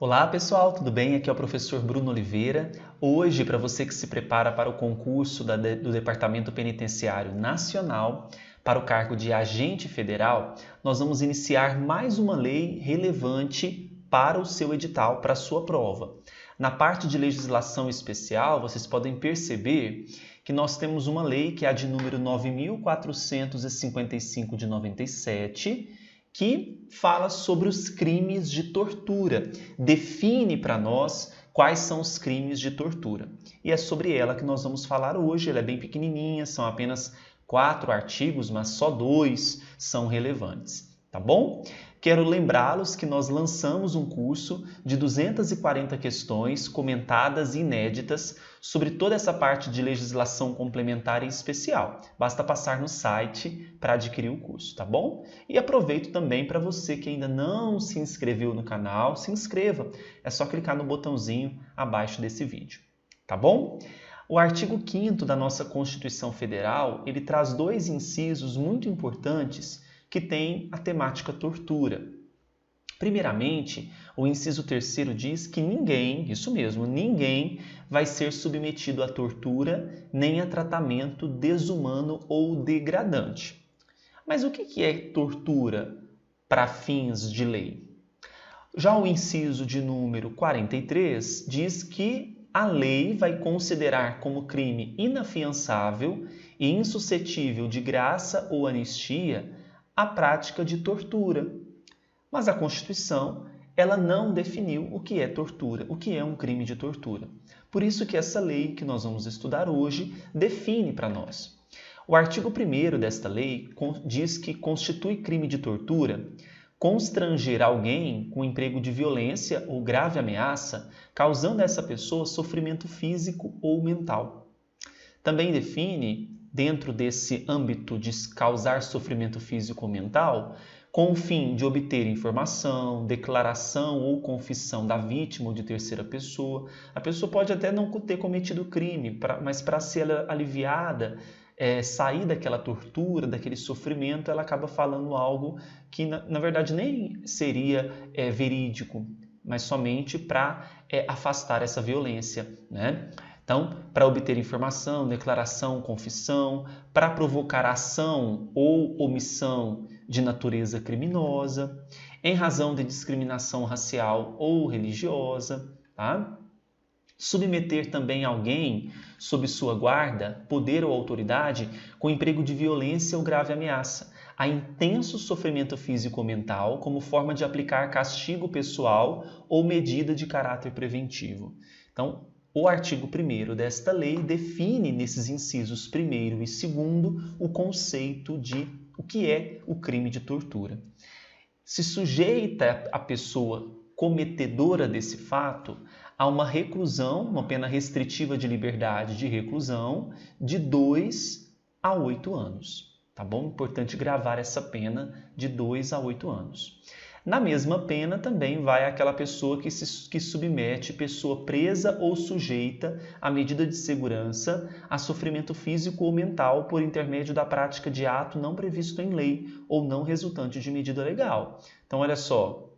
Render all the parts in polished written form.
Olá pessoal, tudo bem? Aqui é o professor Bruno Oliveira. Hoje, para você que se prepara para o concurso do Departamento Penitenciário Nacional para o cargo de agente federal, nós vamos iniciar mais uma lei relevante para o seu edital, para a sua prova. Na parte de legislação especial, vocês podem perceber que nós temos uma lei que é a de número 9.455 de 97, que fala sobre os crimes de tortura, define para nós quais são os crimes de tortura. E é sobre ela que nós vamos falar hoje. Ela é bem pequenininha, são apenas 4 artigos, mas só 2 são relevantes, tá bom? Quero lembrá-los que nós lançamos um curso de 240 questões comentadas e inéditas sobre toda essa parte de legislação complementar e especial. Basta passar no site para adquirir o curso, tá bom? E aproveito também para você que ainda não se inscreveu no canal, se inscreva. É só clicar no botãozinho abaixo desse vídeo, tá bom? O artigo 5º da nossa Constituição Federal, ele traz 2 incisos muito importantes que tem a temática tortura. Primeiramente, o inciso 3º diz que ninguém, isso mesmo, ninguém vai ser submetido à tortura nem a tratamento desumano ou degradante. Mas o que é tortura para fins de lei? Já o inciso de número 43 diz que a lei vai considerar como crime inafiançável e insuscetível de graça ou anistia a prática de tortura. Mas a Constituição, ela não definiu o que é tortura, o que é um crime de tortura. Por isso que essa lei que nós vamos estudar hoje define para nós. O artigo 1º desta lei diz que constitui crime de tortura constranger alguém com emprego de violência ou grave ameaça, causando a essa pessoa sofrimento físico ou mental. Também define, dentro desse âmbito de causar sofrimento físico ou mental, com o fim de obter informação, declaração ou confissão da vítima ou de terceira pessoa. A pessoa pode até não ter cometido crime, mas para ser aliviada, sair daquela tortura, daquele sofrimento, ela acaba falando algo que, na verdade, nem seria verídico, mas somente para afastar essa violência, né? Então, para obter informação, declaração, confissão, para provocar ação ou omissão de natureza criminosa, em razão de discriminação racial ou religiosa, tá? Submeter também alguém sob sua guarda, poder ou autoridade com emprego de violência ou grave ameaça, a intenso sofrimento físico ou mental como forma de aplicar castigo pessoal ou medida de caráter preventivo. Então, o artigo 1º desta lei define nesses incisos 1º e 2º o conceito de o que é o crime de tortura. Se sujeita a pessoa cometedora desse fato a uma reclusão, uma pena restritiva de liberdade de reclusão de 2 a 8 anos. Tá bom? Importante gravar essa pena de 2 a 8 anos. Na mesma pena também vai aquela pessoa que submete pessoa presa ou sujeita à medida de segurança a sofrimento físico ou mental por intermédio da prática de ato não previsto em lei ou não resultante de medida legal. Então, olha só,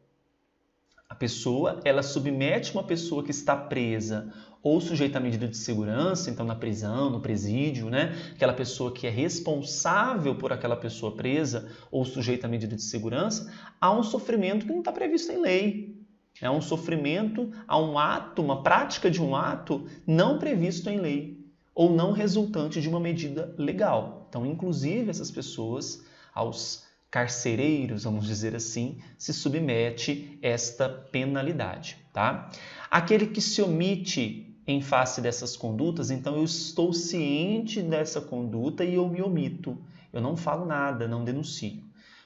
a pessoa, ela submete uma pessoa que está presa ou sujeita à medida de segurança, então na prisão, no presídio, né? Aquela pessoa que é responsável por aquela pessoa presa ou sujeita à medida de segurança, há um sofrimento que não está previsto em lei. É um sofrimento, há um ato, uma prática de um ato não previsto em lei ou não resultante de uma medida legal. Então, inclusive, essas pessoas, aos carcereiros, vamos dizer assim, se submete esta penalidade, tá? Aquele que se omite em face dessas condutas, então eu estou ciente dessa conduta e eu me omito. Eu não falo nada, não denuncio.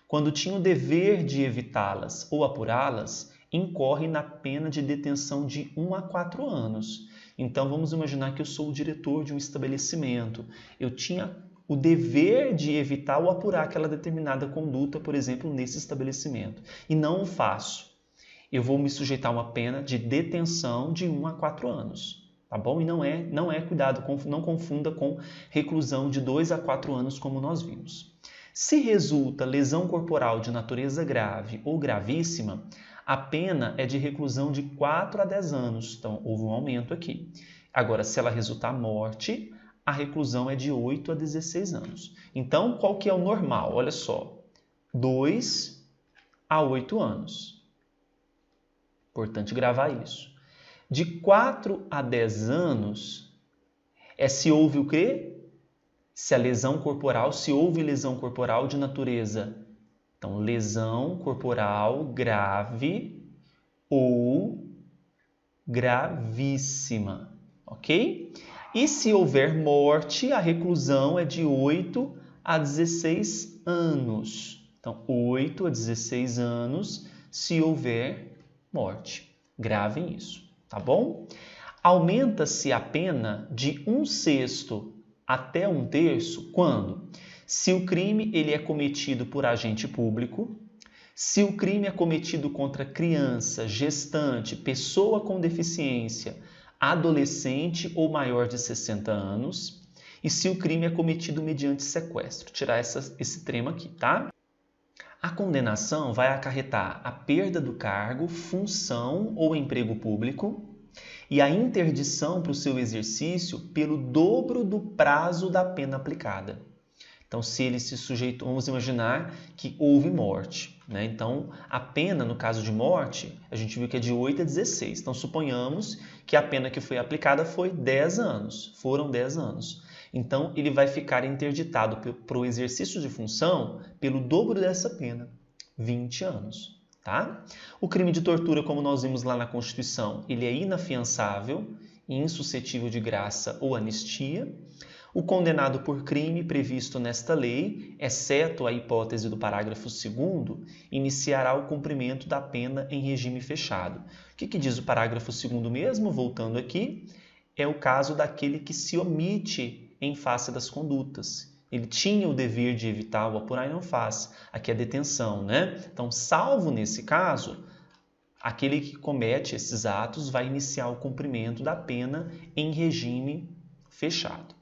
Quando tinha o dever de evitá-las ou apurá-las, incorre na pena de detenção de 1 a 4 anos. Então vamos imaginar que eu sou o diretor de um estabelecimento. Eu tinha o dever de evitar ou apurar aquela determinada conduta, por exemplo, nesse estabelecimento, e não o faço. Eu vou me sujeitar a uma pena de detenção de 1 a 4 anos. Tá bom? E não é cuidado, não confunda com reclusão de 2 a 4 anos, como nós vimos. Se resulta lesão corporal de natureza grave ou gravíssima, A pena é de reclusão de 4 a 10 anos, então houve um aumento aqui. Agora, se ela resultar morte, a reclusão é de 8 a 16 anos. Então, qual que é o normal? Olha só, 2 a 8 anos. Importante gravar isso. De 4 a 10 anos é se houve o quê? Se a lesão corporal, se houve lesão corporal de natureza. Então, lesão corporal grave ou gravíssima, ok? E se houver morte, a reclusão é de 8 a 16 anos. Então, 8 a 16 anos se houver morte. Gravem isso, tá bom? Aumenta-se a pena de 1/6 até 1/3 quando? Se o crime ele é cometido por agente público, se o crime é cometido contra criança, gestante, pessoa com deficiência, adolescente ou maior de 60 anos, e se o crime é cometido mediante sequestro. Tirar esse trema aqui, tá? A condenação vai acarretar a perda do cargo, função ou emprego público e a interdição para o seu exercício pelo dobro do prazo da pena aplicada. Então, se ele se sujeitou, vamos imaginar que houve morte, né? Então, a pena, no caso de morte, a gente viu que é de 8 a 16. Então, suponhamos que a pena que foi aplicada foi 10 anos, foram 10 anos. Então, ele vai ficar interditado para o exercício de função pelo dobro dessa pena, 20 anos. Tá? O crime de tortura, como nós vimos lá na Constituição, ele é inafiançável e insuscetível de graça ou anistia. O condenado por crime previsto nesta lei, exceto a hipótese do parágrafo 2º, iniciará o cumprimento da pena em regime fechado. O que diz o parágrafo 2º mesmo? Voltando aqui, é o caso daquele que se omite em face das condutas. Ele tinha o dever de evitar o apurar e não faz. Aqui é a detenção, né? Então, salvo nesse caso, aquele que comete esses atos vai iniciar o cumprimento da pena em regime fechado.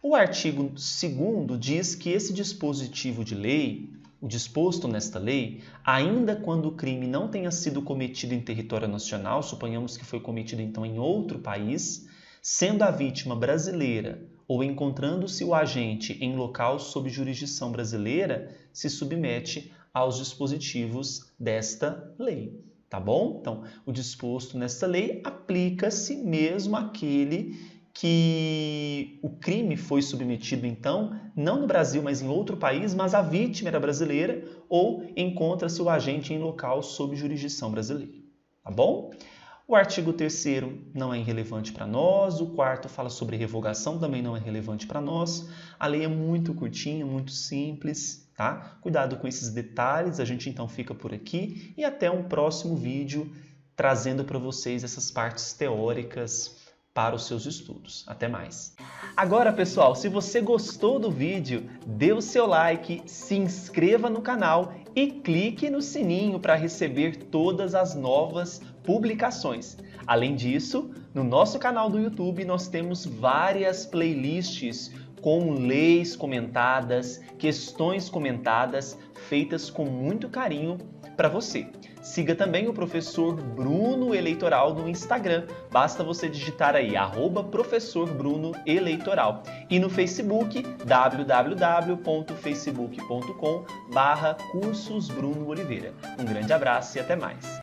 O artigo 2º diz que esse dispositivo de lei, o disposto nesta lei, ainda quando o crime não tenha sido cometido em território nacional, suponhamos que foi cometido então em outro país, sendo a vítima brasileira ou encontrando-se o agente em local sob jurisdição brasileira, se submete aos dispositivos desta lei, tá bom? Então, o disposto nesta lei aplica-se mesmo àquele que o crime foi submetido, então, não no Brasil, mas em outro país, mas a vítima era brasileira ou encontra-se o agente em local sob jurisdição brasileira, tá bom? O artigo 3º não é irrelevante para nós, o 4º fala sobre revogação, também não é relevante para nós. A lei é muito curtinha, muito simples, tá? Cuidado com esses detalhes, a gente então fica por aqui e até um próximo vídeo trazendo para vocês essas partes teóricas para os seus estudos. Até mais! Agora, pessoal, se você gostou do vídeo, dê o seu like, se inscreva no canal e clique no sininho para receber todas as novas publicações. Além disso, no nosso canal do YouTube nós temos várias playlists com leis comentadas, questões comentadas, feitas com muito carinho para você. Siga também o Professor Bruno Eleitoral no Instagram. Basta você digitar aí @Professor Bruno Eleitoral. E no Facebook, www.facebook.com/Cursos Bruno Oliveira. Um grande abraço e até mais.